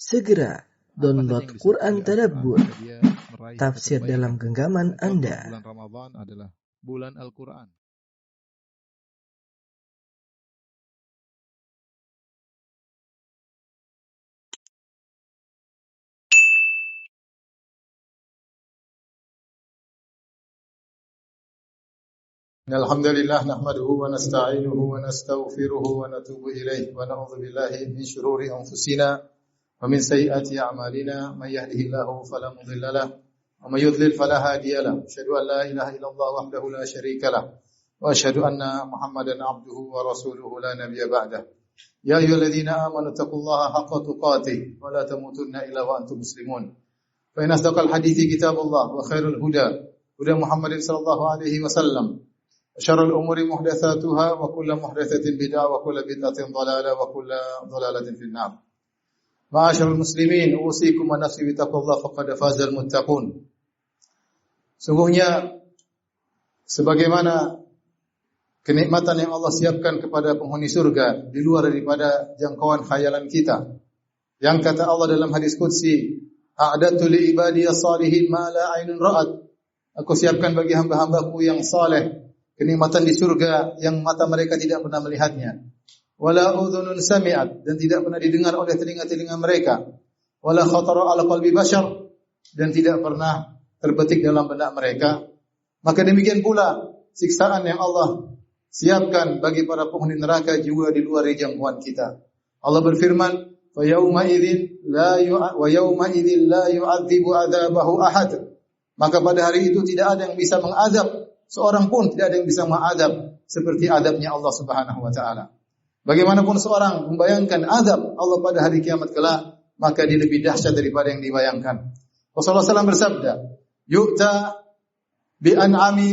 Segera download yang Quran disebut Tadabbur, Al-Quran, dia meraih tafsir kebaikan. dalam genggaman Contoh, Anda. bulan Ramadan adalah bulan Al-Quran. Alhamdulillah nahmaduhu wa nasta'inuhu wa nastaghfiruhu wa natubu ilaih wa na'udzu billahi min shururi anfusina wa min sayyiati a'malina may yahdihillahu fala mudilla lahu wa may yudlil fala hadiya lahu asyhadu an la ilaha illallah wahdahu la syarika lahu wa asyhadu anna Muhammadan abduhu wa rasuluhu la nabiyya ba'dahu ya ayyuhalladzina amanu taqullaha haqqa tuqatih wa la tamutunna illa wa antum muslimun fa in asdaqal hadithi kitabullah wa khairul huda Muhammadin sallallahu alaihi wasallam syarrul umuri muhdatsatuha wa kullu muhdatsatin bid'ah wa kullu bid'atin dhalalah wa kullu dhalalatin finnar. Ma'asyiral muslimin, usikum wa nafsi bi taqwallah faqad fazal muttaqun. Sungguhnya sebagaimana kenikmatan yang Allah siapkan kepada penghuni surga di luar daripada jangkauan khayalan kita. Yang kata Allah dalam hadis qudsi, a'dadtu li ibadiyas salihin ma la 'ainun ra'at. Aku siapkan bagi hamba-hambaku yang saleh kenikmatan di surga yang mata mereka tidak pernah melihatnya. Wala udhunun sami'at, dan tidak pernah didengar oleh telinga-telinga mereka. Wala khatara ala qalbi bashar, dan tidak pernah terbetik dalam benak mereka. Maka demikian pula siksaan yang Allah siapkan bagi para penghuni neraka juga di luar jangkauan kita. Allah berfirman, "Wa yauma idzin la yu'adzibu 'adzabahu ahad." Maka pada hari itu tidak ada yang bisa mengazab, seorang pun tidak ada yang bisa mengadab seperti adabnya Allah Subhanahu wa taala. Bagaimanapun seorang membayangkan adab Allah pada hari kiamat kelak, maka dia lebih dahsyat daripada yang dibayangkan. Rasulullah SAW bersabda, "Yu'ta bi an'ami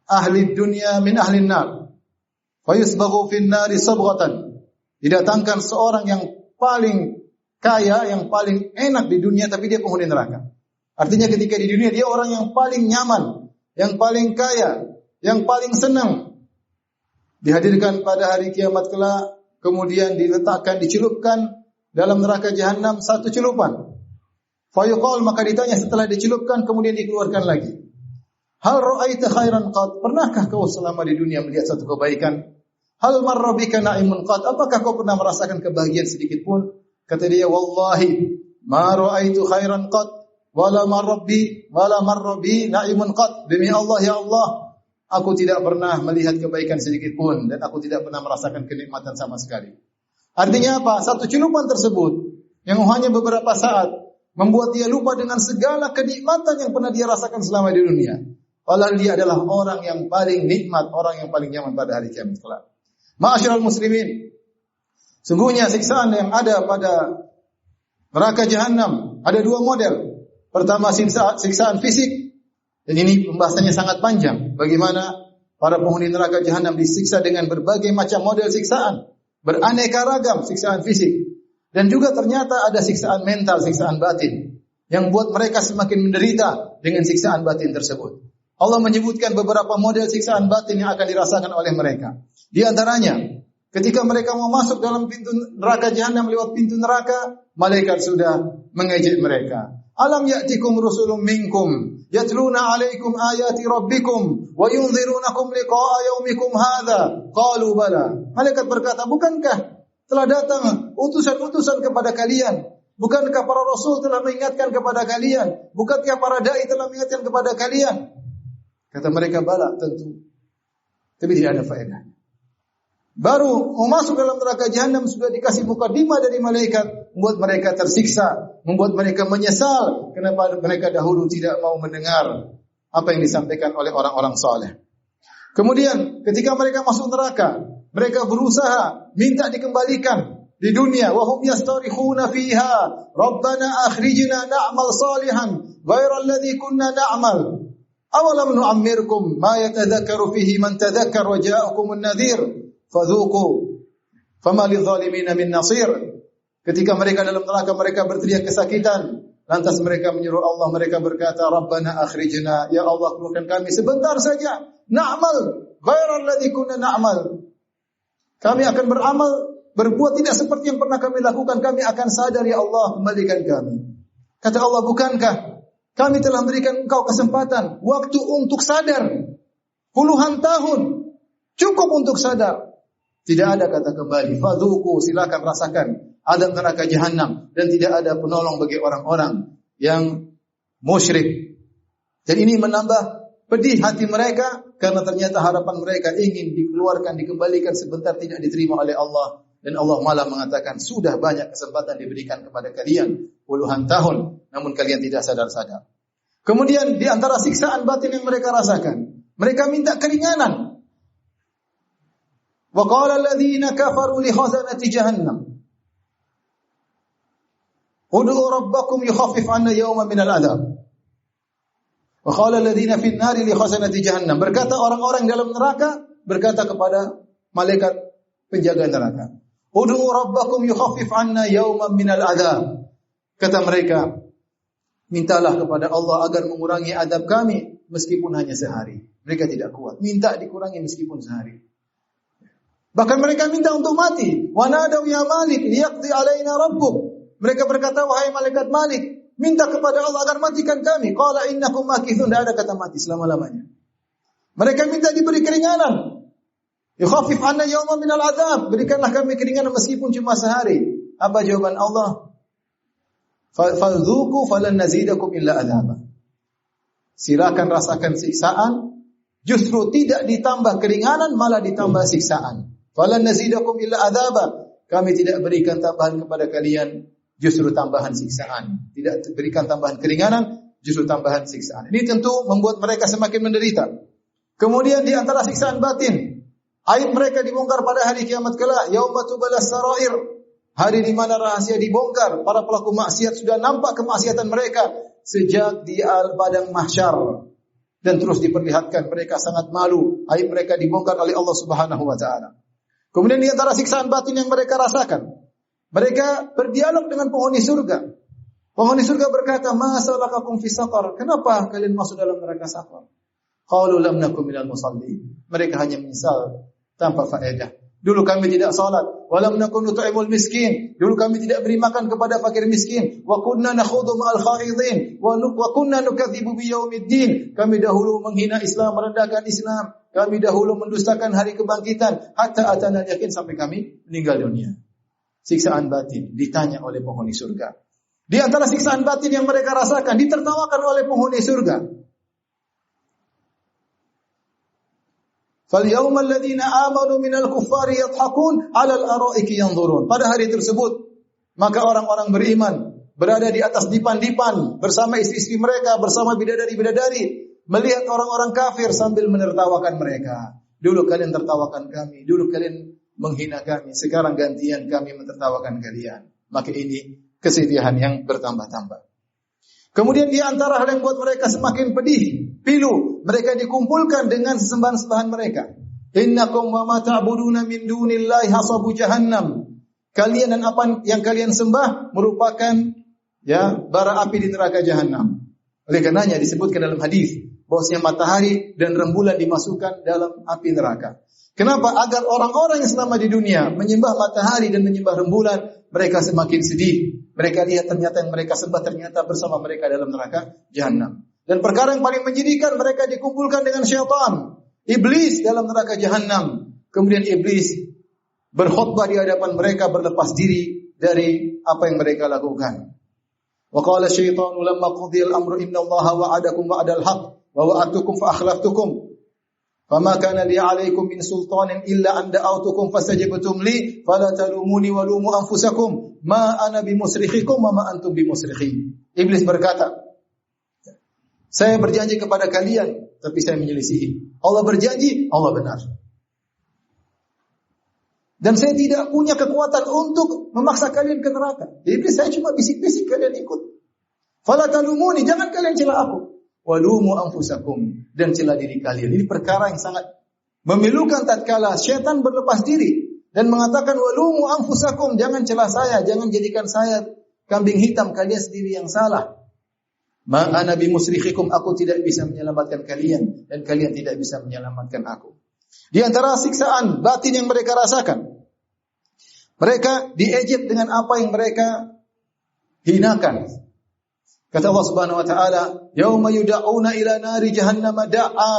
ahli dunya min ahli an-nar, fa yusbaghu fin nari sabghatan." Didatangkan seorang yang paling kaya, yang paling enak di dunia, tapi dia penghuni neraka. Artinya ketika di dunia dia orang yang paling nyaman, yang paling kaya, yang paling senang, dihadirkan pada hari kiamat kelak, kemudian diletakkan, dicelupkan dalam neraka jahanam satu celupan. Fayuqal, maka ditanya setelah dicelupkan kemudian dikeluarkan lagi. Hal ra'aita khairan qad? Pernahkah kau selama di dunia melihat satu kebaikan? Hal marra bika na'imun qad? Apakah kau pernah merasakan kebahagiaan sedikit pun? Kata dia, wallahi ma ra'aitu khairan qad wala marrabi na'imun qad. Demi Allah, ya Allah, aku tidak pernah melihat kebaikan sedikit pun dan aku tidak pernah merasakan kenikmatan sama sekali. Artinya apa? Satu celupan tersebut yang hanya beberapa saat membuat dia lupa dengan segala kenikmatan yang pernah dia rasakan selama di dunia. Padahal dia adalah orang yang paling nikmat, orang yang paling nyaman pada hari kiamat kelak. Ma'asyiral muslimin, sungguhnya siksaan yang ada pada neraka jahanam ada dua model. Pertama, siksaan fisik, dan ini pembahasannya sangat panjang. Bagaimana para penghuni neraka jahanam disiksa dengan berbagai macam model siksaan, beraneka ragam siksaan fisik, dan juga ternyata ada siksaan mental, siksaan batin, yang buat mereka semakin menderita dengan siksaan batin tersebut. Allah menyebutkan beberapa model siksaan batin yang akan dirasakan oleh mereka. Di antaranya, ketika mereka mau masuk dalam pintu neraka jahanam lewat pintu neraka, malaikat sudah mengejek mereka. Alam ya'tikum rusulun minkum yatluna 'alaikum ayati rabbikum wa yunzirunakum liqa'a yaumikum hadza. Qalu bala. Malaikat berkata, bukankah telah datang utusan-utusan kepada kalian? Bukankah para rasul telah mengingatkan kepada kalian? Bukankah para dai telah mengingatkan kepada kalian? Kata mereka, bala, tentu. Tapi tidak ada faedah. Baru mau masuk dalam neraka jahanam sudah dikasih mukadimah dari malaikat, membuat mereka tersiksa, membuat mereka menyesal kenapa mereka dahulu tidak mau mendengar apa yang disampaikan oleh orang-orang saleh. Kemudian ketika mereka masuk neraka, mereka berusaha minta dikembalikan di dunia. Wa hum yastarikhuna fiha, rabbana akhrijna na'mal salihan ghayra alladhi kunna na'mal. Awalam nu'ammirkum ma yatadhakkaru fihi man tadhakkar wa ja'akumun nadhir. Fadhuqu fama lidh-dhalimin min nasir. Ketika mereka dalam neraka, mereka berteriak kesakitan. Lantas mereka menyuruh Allah, mereka berkata, Rabbana akhrijna, ya Allah, keluarkan kami sebentar saja. Na'mal ghairal ladzi kunna na'mal. Kami akan beramal berbuat tidak seperti yang pernah kami lakukan, kami akan sadar, ya Allah, kembalikan kami. Kata Allah, bukankah kami telah berikan engkau kesempatan, waktu untuk sadar, puluhan tahun, cukup untuk sadar. Tidak ada kata kembali. Fadzuku, silakan rasakan azab neraka jahanam, dan tidak ada penolong bagi orang-orang yang musyrik. Dan ini menambah pedih hati mereka, karena ternyata harapan mereka ingin dikeluarkan, dikembalikan sebentar, tidak diterima oleh Allah. Dan Allah malah mengatakan, sudah banyak kesempatan diberikan kepada kalian, puluhan tahun, namun kalian tidak sadar-sadar. Kemudian di antara siksaan batin yang mereka rasakan, mereka minta keringanan. Wa qala alladziina kafaru li khazanati jahannam, ud'u rabbakum yukhaffif 'anna yawman minal 'adzab. Wa qala alladziina fin nari li khazanati jahannam, berkata orang-orang dalam neraka berkata kepada malaikat penjaga neraka, ud'u rabbakum yukhaffif 'anna yawman minal 'adzab. Kata mereka, mintalah kepada Allah agar mengurangi adab kami meskipun hanya sehari. Mereka tidak kuat, minta dikurangi meskipun sehari. Bahkan mereka minta untuk mati. Wa nadaw ya Malik liyaqdi alaina rabbuk. Mereka berkata, wahai malaikat Malik, minta kepada Allah agar matikan kami. Qala innakum makithun, tidak ada kata mati selama-lamanya. Mereka minta diberi keringanan. Yukhaffif 'anna yawman minal 'adzab, berikanlah kami keringanan meskipun cuma sehari. Apa jawaban Allah? Fadzuku falan nazidakum illa 'adzaba. Silakan rasakan siksaan, justru tidak ditambah keringanan, malah ditambah siksaan. Falan nazidakum illa 'adzaba. Kami tidak berikan tambahan kepada kalian, justru tambahan siksaan. Tidak berikan tambahan keringanan, justru tambahan siksaan. Ini tentu membuat mereka semakin menderita. Kemudian di antara siksaan batin, aib mereka dibongkar pada hari kiamat kelak, yauma tubalas sarair. Hari di mana rahasia dibongkar, para pelaku maksiat sudah nampak kemaksiatan mereka sejak di padang mahsyar, dan terus diperlihatkan mereka sangat malu, aib mereka dibongkar oleh Allah Subhanahu wa taala. Kemudian di antara siksaan batin yang mereka rasakan, mereka berdialog dengan penghuni surga. Penghuni surga berkata, "Ma salakakum fi saqar?" Kenapa kalian masuk dalam neraka saqar? Qalu lam nakum minal musallin. Mereka hanya menyesal tanpa faedah. Dulu kami tidak salat, walam nakun nut'imul miskin. Dulu kami tidak beri makan kepada fakir miskin. Wa kunna nakhudhu ma'al khaidin wa kunna nukadzibu biyaumiddin. Kami dahulu menghina Islam, merendahkan Islam. Kami dahulu mendustakan hari kebangkitan, hatta atana yakin, sampai kami meninggal dunia. Siksaan batin ditanya oleh penghuni surga. Di antara siksaan batin yang mereka rasakan, ditertawakan oleh penghuni surga. فَالْيَوْمَ الَّذِينَ آمَنُوا مِنَ الْكُفَّارِ يَضْحَكُونَ عَلَى الْأَرَائِكِ يَنْظُرُونَ. Pada hari tersebut, maka orang-orang beriman berada di atas dipan-dipan bersama istri-istri mereka, bersama bidadari-bidadari, melihat orang-orang kafir sambil menertawakan mereka. Dulu kalian tertawakan kami, dulu kalian menghina kami, sekarang gantian kami mentertawakan kalian. Maka ini kesedihan yang bertambah-tambah. Kemudian di antara hal yang buat mereka semakin pedih, pilu, mereka dikumpulkan dengan sesembahan-sembahan mereka. Innakum wa ma ta'buduna min dunillahi hasabu jahannam. Kalian dan apa yang kalian sembah merupakan bara api di neraka jahanam. Oleh karenanya disebutkan dalam hadis bahwasanya matahari dan rembulan dimasukkan dalam api neraka. Kenapa? Agar orang-orang yang selama di dunia menyembah matahari dan menyembah rembulan, mereka semakin sedih. Mereka lihat ternyata yang mereka sembah ternyata bersama mereka dalam neraka jahanam. Dan perkara yang paling menyedihkan, mereka dikumpulkan dengan syaitan, iblis dalam neraka jahanam. Kemudian iblis berkhutbah di hadapan mereka, berlepas diri dari apa yang mereka lakukan. Wa qala syaitanu lamma qudiyal amru innallaha wa'adakum wa'dal haqq wa wa'adtukum fa akhlaftukum. Fama kana li 'alaikum min sultanin illa an da'awtukum fastajabtum li fala talumuni wa lumu anfusakum ma ana bimusrikhikum wa ma antum bimusrikhi. Iblis berkata, saya berjanji kepada kalian tapi saya menyelisihi. Allah berjanji, Allah benar. Dan saya tidak punya kekuatan untuk memaksa kalian ke neraka. Iblis, saya cuma bisik-bisik kalian ikut. Fala talumuni, jangan kalian cela aku. Walumu anfusakum, dan cela diri kalian. Ini perkara yang sangat memilukan tatkala syaitan berlepas diri dan mengatakan walumu anfusakum, jangan cela saya, jangan jadikan saya kambing hitam, kalian sendiri yang salah. Ma ana bimusrikhikum, aku tidak bisa menyelamatkan kalian dan kalian tidak bisa menyelamatkan aku. Di antara siksaan batin yang mereka rasakan, Mereka diejek dengan apa yang mereka hinakan. Kata Allah Subhanahu wa taala, "Yauma yud'auna ila nari jahannam da'a.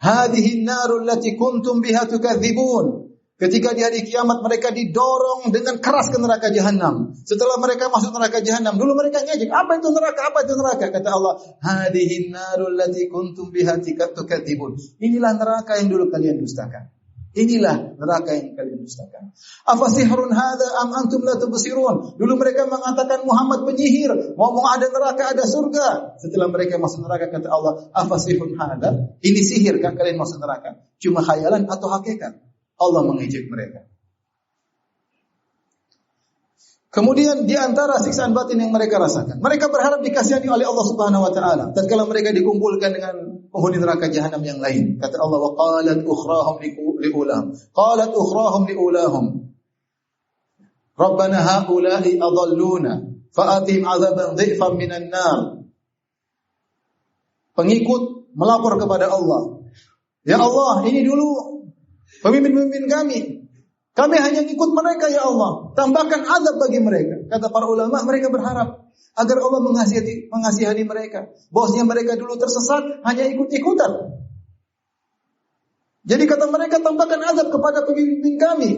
Hadhihi an-naru allati kuntum biha tukadzibun." Ketika di hari kiamat mereka didorong dengan keras ke neraka jahanam. Setelah mereka masuk neraka jahanam, dulu mereka ngejek, "Apa itu neraka? Apa itu neraka?" Kata Allah, "Hadhihi an-naru allati kuntum biha tukadzibun." Inilah neraka yang dulu kalian dustakan. Inilah neraka yang kalian dustakan. Afasihrun hadza am antum la tubsirun? Dulu mereka mengatakan Muhammad penyihir, ngomong ada neraka, ada surga. Setelah mereka masuk neraka, kata Allah, afasihrun hadza? Ini sihir kan kalian masuk neraka? Cuma khayalan atau hakikat? Allah mengejek mereka. Kemudian di antara siksaan batin yang mereka rasakan, mereka berharap dikasihani oleh Allah Subhanahu wa taala tatkala mereka dikumpulkan dengan penghuni neraka jahanam yang lain. Kata Allah, wa qalat ukhrahum liulahum. Qalat ukhrahum liulahum. Rabbana haula'i adalluna fa'atihim 'adzaban dhifan minan nar. Pengikut melapor kepada Allah. Ya Allah, ini dulu pemimpin-pemimpin kami. Kami hanya ikut mereka ya Allah. Tambahkan azab bagi mereka. Kata para ulama, mereka berharap agar Allah mengasihani mereka. Bahwasanya mereka dulu tersesat hanya ikut-ikutan. Jadi kata mereka, tambahkan azab kepada pemimpin kami.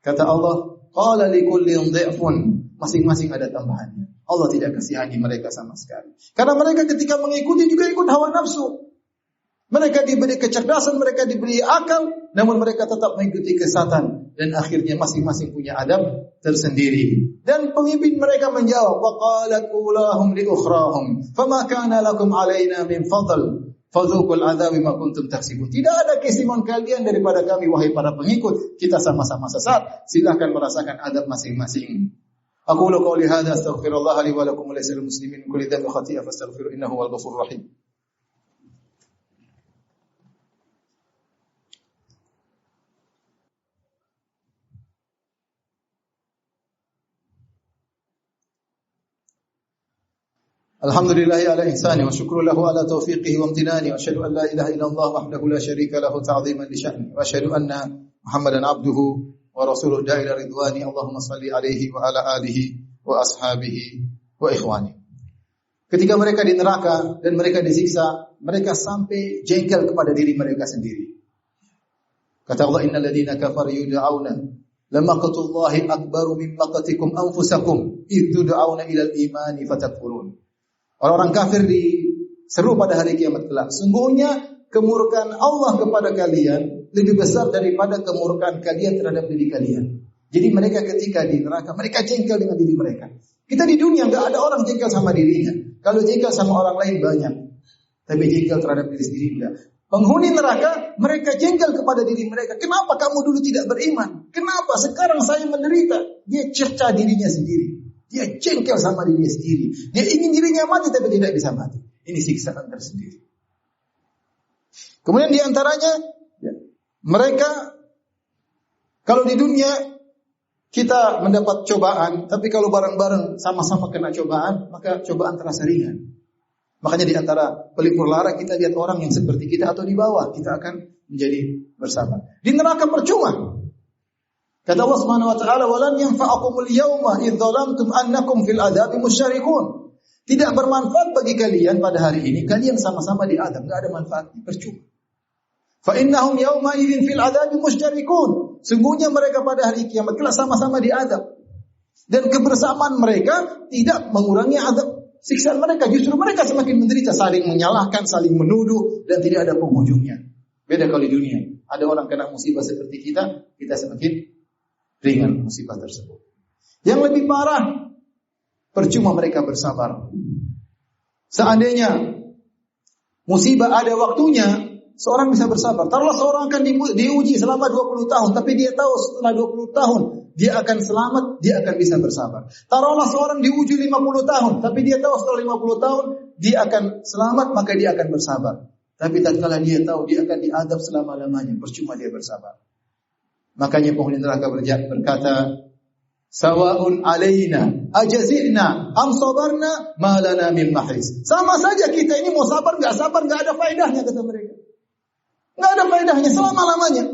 Kata Allah, qala likullin dhi'fun. Masing-masing ada tambahannya. Allah tidak kasihani mereka sama sekali. Karena mereka ketika mengikuti juga ikut hawa nafsu. Mereka diberi kecerdasan, mereka diberi akal, namun mereka tetap mengikuti kesesatan dan akhirnya masing-masing punya adab tersendiri. Dan pemimpin mereka menjawab, wa qalat ulahum li ukhrahum, fama kana lakum alaina min fadl, fadzuqul adzab bima kuntum taksibun. Tidak ada keistimewaan kalian daripada kami wahai para pengikut, kita sama-sama sesat, silakan merasakan adab masing-masing. Aqulu qouli hadza astaghfirullah li wa lakum wa lisal muslimin kulli dhanbin khati'ah fastaghfiru innahu wal ghafurur rahim. Alhamdulillahi ala ihsani wa syukru lahu ala taufiqihi wa amtinani wa asyhadu an la ilaha illallah wahdahu la syarika lahu ta'ziman li sya'ni wa asyhadu anna Muhammadan abduhu wa rasuluhu da'ila ridwani. Allahumma salli alaihi wa ala alihi wa ashabihi wa ikhwani. Ketika mereka di neraka dan mereka disiksa, mereka sampai jengkel kepada diri mereka sendiri. Kata Allah, innal ladzina kafaru yud'auna lamaqtullahi akbaru min maqatikum anfusakum idh tud'auna ilal imani fatakfurun. Orang-orang kafir diseru pada hari kiamat kelak. Sungguhnya kemurkaan Allah kepada kalian lebih besar daripada kemurkaan kalian terhadap diri kalian. Jadi mereka ketika di neraka, mereka jengkel dengan diri mereka. Kita di dunia enggak ada orang jengkel sama dirinya. Kalau jengkel sama orang lain banyak. Tapi jengkel terhadap diri sendiri enggak. Penghuni neraka, mereka jengkel kepada diri mereka. Kenapa kamu dulu tidak beriman? Kenapa sekarang saya menderita? Dia cerca dirinya sendiri. Dia jengkel sama dirinya sendiri. Dia ingin dirinya mati tapi tidak bisa mati. Ini siksaan tersendiri. Kemudian di antaranya, mereka kalau di dunia kita mendapat cobaan, tapi kalau bareng-bareng sama-sama kena cobaan, maka cobaan terasa ringan. Makanya di antara pelipur lara kita lihat orang yang seperti kita atau di bawah, kita akan menjadi bersabar. Di neraka percuma. Kata Allah Subhanahu wa taala, "Walan yanfa'akumul yawma idh dhalamtum annakum fil adzabi musyarikun." Tidak bermanfaat bagi kalian pada hari ini, kalian sama-sama di azab, enggak ada manfaatnya, percuma. Fa innahum yawma idzin fil adzabi musyarikun. Sungguhnya mereka pada hari kiamat kelak sama-sama di azab. Dan kebersamaan mereka tidak mengurangi azab siksaan mereka, justru mereka semakin menderita, saling menyalahkan, saling menuduh dan tidak ada penghujungnya. Beda kalau di dunia, ada orang kena musibah seperti kita, kita semakin ringan musibah tersebut. Yang lebih parah, percuma mereka bersabar. Seandainya musibah ada waktunya, seorang bisa bersabar. Taruhlah seorang akan diuji selama 20 tahun, tapi dia tahu setelah 20 tahun dia akan selamat, dia akan bisa bersabar. Taruhlah seorang diuji 50 tahun, tapi dia tahu setelah 50 tahun dia akan selamat, maka dia akan bersabar. Tapi tatkala dia tahu dia akan diazab selama-lamanya, percuma dia bersabar. Makanya penghuni neraka berkata, "Sawa'un alaina ajazina am sabarna ma lana min mahis." Sama saja kita ini mau sabar enggak ada faedahnya kata mereka. Enggak ada faedahnya selama-lamanya.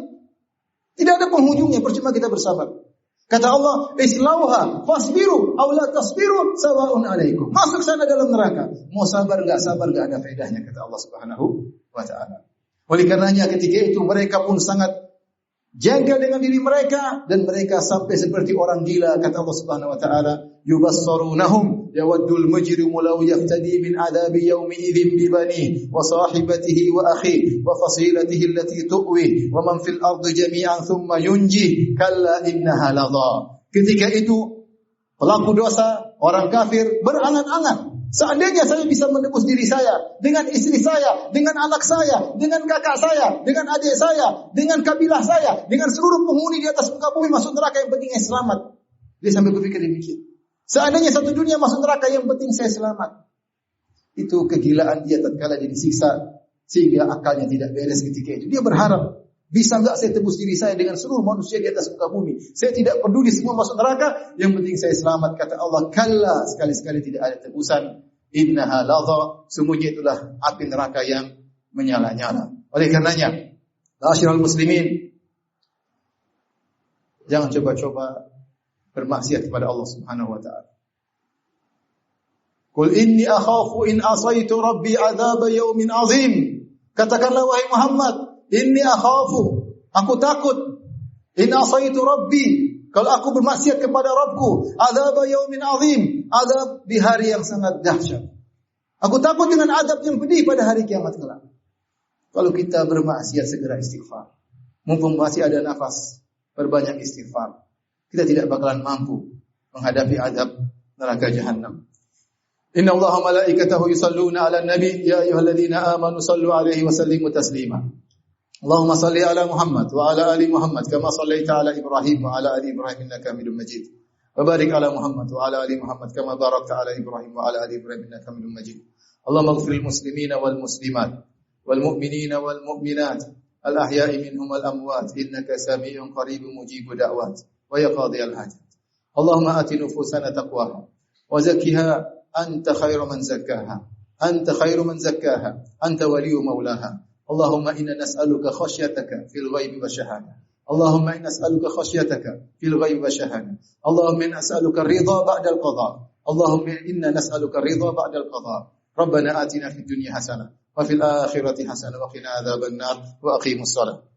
Tidak ada penghujungnya, percuma kita bersabar. Kata Allah, islauha fasbiru aw la tasbiru sawa'un alaikum. Masuk sana dalam neraka. Mau sabar enggak ada faedahnya, kata Allah Subhanahu wa taala. Oleh karenanya ketika itu mereka pun sangat jengkel dengan diri mereka dan mereka sampai seperti orang gila, kata Allah Subhanahu wa taala, yubassarunahum yawaddul mujrimu law yaftadi min adabi yaumi idzin bi bani wa sahibatihi wa akhi wa fasilatihi allati tuwi wa man fil ardi jami'an thumma yunji kalla innaha ladha. Ketika itu pelaku dosa, orang kafir berangan-angan, seandainya saya bisa menebus diri saya, dengan istri saya, dengan anak saya, dengan kakak saya, dengan adik saya, dengan kabilah saya, dengan seluruh penghuni di atas muka bumi masuk neraka, yang penting saya selamat. Dia sampai berpikir demikian. Seandainya satu dunia masuk neraka, yang penting saya selamat. Itu kegilaan dia tatkala dia disiksa, sehingga akalnya tidak beres ketika itu. Dia berharap, bisa enggak saya tebus diri saya dengan seluruh manusia di atas muka bumi? Saya tidak peduli semua masuk neraka, yang penting saya selamat. Kata Allah, kalla, sekali-sekali tidak ada tebusan. Innaha ladha, semuanya itulah api neraka yang menyala-nyala. Oleh karenanya, ma'asyiral muslimin, jangan coba-coba bermaksiat kepada Allah Subhanahu wa taala. Qul inni akhafu in asaitu rabbi adzab yaumin azim. Katakanlah wahai Muhammad, inni akhafu, aku takut, in asaitu rabbi, kalau aku bermaksiat kepada Rabbku, adzab yaumin azim, azab di hari yang sangat dahsyat. Aku takut dengan azab yang pedih pada hari kiamat kelak. Kalau kita bermaksiat, segera istighfar. Mumpung masih ada nafas, perbanyak istighfar. Kita tidak bakalan mampu menghadapi azab neraka jahannam. Inna Allaha malaikatahu yusalluna 'alan nabi ya ayyuhalladzina amanu sallu 'alaihi wa sallimu taslima. Allahumma salli 'ala Muhammad wa 'ala ali Muhammad kama shallaita 'ala Ibrahim wa 'ala ali Ibrahim innaka Hamidum Majid. Wa barik 'ala Muhammad wa 'ala ali Muhammad kama barakta 'ala Ibrahim wa 'ala ali Ibrahim innaka Hamidum Majid. Allahumma ighfiril muslimina wal muslimat wal mu'minina wal mu'minat al ahya'i minhum wal amwat innaka samii'un qaribun mujibud da'wat. ويا قاضي الحاجات اللهم آت نفوسنا تقواها وزكها أنت خير من زكاها أنت خير من زكاها أنت ولي مولاها اللهم إنا نسألك خشيتك في الغيب والشهادة اللهم إنا نسألك خشيتك في الغيب والشهادة اللهم إنا نسألك الرضا بعد القضاء اللهم إنا نسألك الرضا بعد القضاء ربنا آتنا في الدنيا حسنة وفي الآخرة حسنة وقنا عذاب النار وأقيموا الصلاة